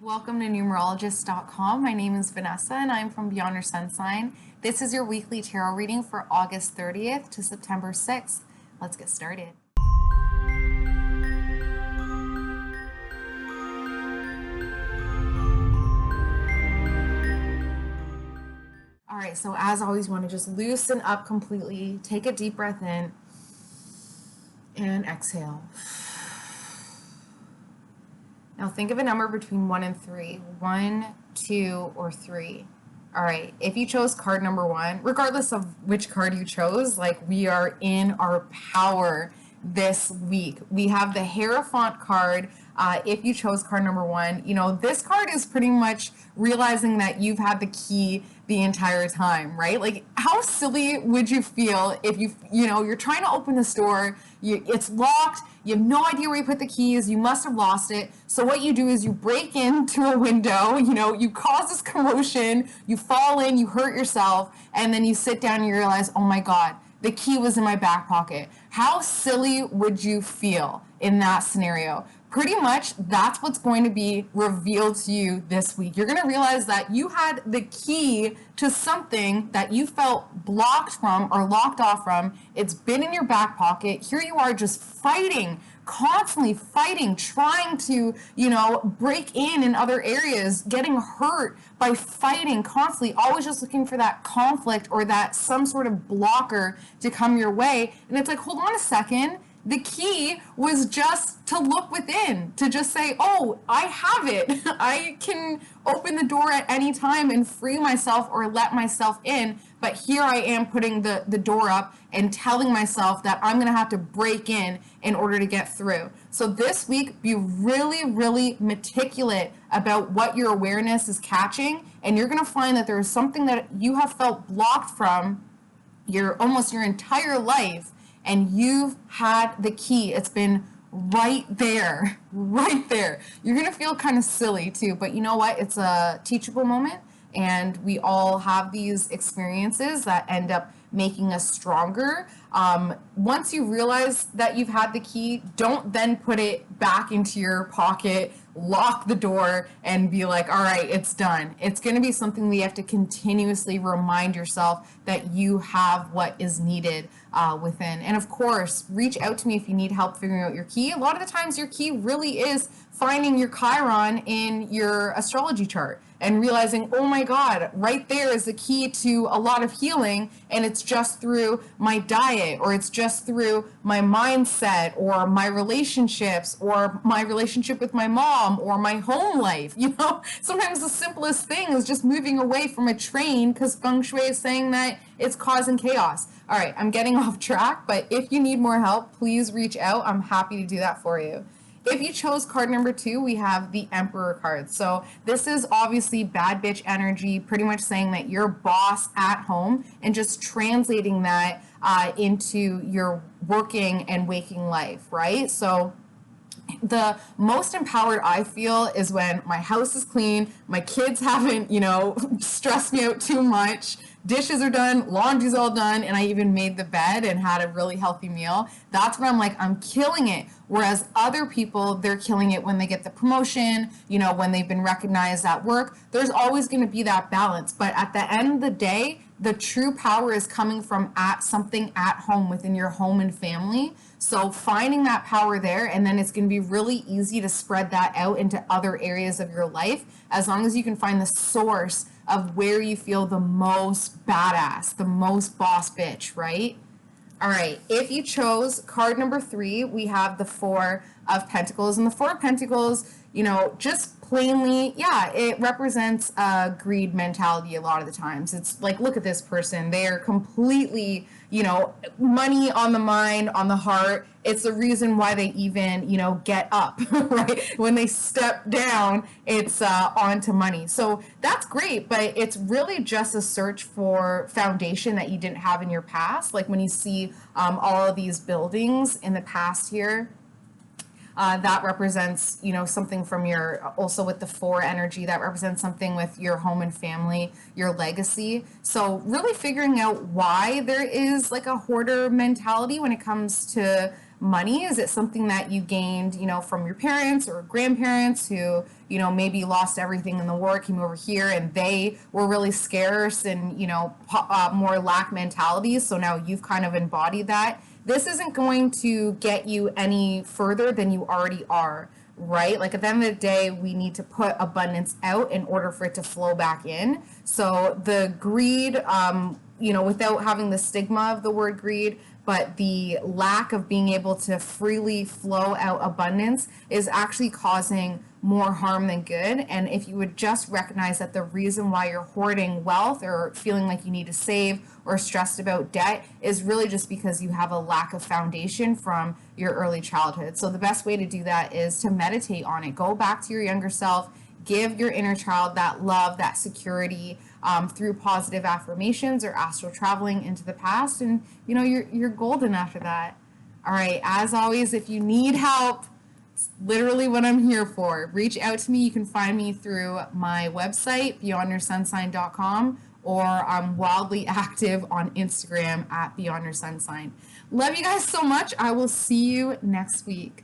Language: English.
Welcome to numerologist.com. My name is Vannessa and I'm from Beyond Your Sun Sign. This is your weekly tarot reading for August 30th to September 6th. Let's get started. All right, so as always, you want to just loosen up completely. Take a deep breath in and exhale. Now think of a number between 1 and 3. 1, 2, or 3. All right, if you chose card number 1, regardless of which card you chose, like we are in our power this week. We have the Hierophant card. If you chose card number 1, you know, this card is pretty much realizing that you've had the key the entire time, right? Like, how silly would you feel if you're trying to open this door, it's locked, you have no idea where you put the keys, you must have lost it. So what you do is you break into a window, you cause this commotion, you fall in, you hurt yourself, and then you sit down and you realize, oh my God, the key was in my back pocket. How silly would you feel in that scenario? Pretty much that's what's going to be revealed to you this week. You're going to realize that you had the key to something that you felt blocked from or locked off from. It's been in your back pocket. Here you are just fighting, constantly fighting, trying to, break in other areas, getting hurt by fighting constantly, always just looking for that conflict or that some sort of blocker to come your way. And it's like, hold on a second. The key was just to look within, to just say, oh, I have it. I can open the door at any time and free myself or let myself in. But here I am putting the door up and telling myself that I'm going to have to break in order to get through. So this week, be really, really meticulous about what your awareness is catching. And you're going to find that there is something that you have felt blocked from almost your entire life. And you've had the key. It's been right there, right there. You're going to feel kind of silly too, but you know what? It's a teachable moment, and we all have these experiences that end up making us stronger. Once you realize that you've had the key, don't then put it back into your pocket, lock the door, and be like, all right, it's done. It's going to be something that you have to continuously remind yourself that you have what is needed within. And of course, reach out to me if you need help figuring out your key. A lot of the times your key really is finding your Chiron in your astrology chart and realizing, oh my God, right there is the key to a lot of healing, and it's just through my diet, or it's just through my mindset, or my relationships, or my relationship with my mom, or my home life. Sometimes the simplest thing is just moving away from a train because feng shui is saying that it's causing chaos. All right, I'm getting off track, but if you need more help, please reach out. I'm happy to do that for you. If you chose card number 2, we have the Emperor card. So this is obviously bad bitch energy, pretty much saying that you're boss at home, and just translating that into your working and waking life, right? So the most empowered I feel is when my house is clean, my kids haven't, stressed me out too much, dishes are done, laundry's all done, and I even made the bed and had a really healthy meal. That's when I'm like, I'm killing it. Whereas other people, they're killing it when they get the promotion, when they've been recognized at work. There's always going to be that balance. But at the end of the day, the true power is coming from something at home within your home and family. So finding that power there, and then it's going to be really easy to spread that out into other areas of your life, as long as you can find the source of where you feel the most badass, the most boss bitch, right? All right, if you chose card number 3, we have the 4 of Pentacles. And the 4 of Pentacles, just plainly, it represents a greed mentality a lot of the times. It's like, look at this person. They're completely, money on the mind, on the heart. It's the reason why they even, get up, right? When they step down, it's onto money. So that's great, but it's really just a search for foundation that you didn't have in your past. Like when you see all of these buildings in the past here, That represents, you know, something from your, also with the 4 energy, that represents something with your home and family, your legacy. So really figuring out why there is like a hoarder mentality when it comes to money. Is it something that you gained, you know, from your parents or grandparents who, you know, maybe lost everything in the war, came over here and they were really scarce and, you know, more lack mentalities. So now you've kind of embodied that. This isn't going to get you any further than you already are, right? Like at the end of the day, we need to put abundance out in order for it to flow back in. So the greed, you know, without having the stigma of the word greed, but the lack of being able to freely flow out abundance is actually causing more harm than good. And if you would just recognize that the reason why you're hoarding wealth or feeling like you need to save or stressed about debt is really just because you have a lack of foundation from your early childhood. So the best way to do that is to meditate on it. Go back to your younger self, give your inner child that love, that security, through positive affirmations or astral traveling into the past, and you know you're golden after that. All right, as always, if you need help, it's literally what I'm here for. Reach out to me. You can find me through my website, beyondyoursunsign.com, or I'm wildly active on Instagram at beyondyoursunsign. Love you guys so much. I will see you next week.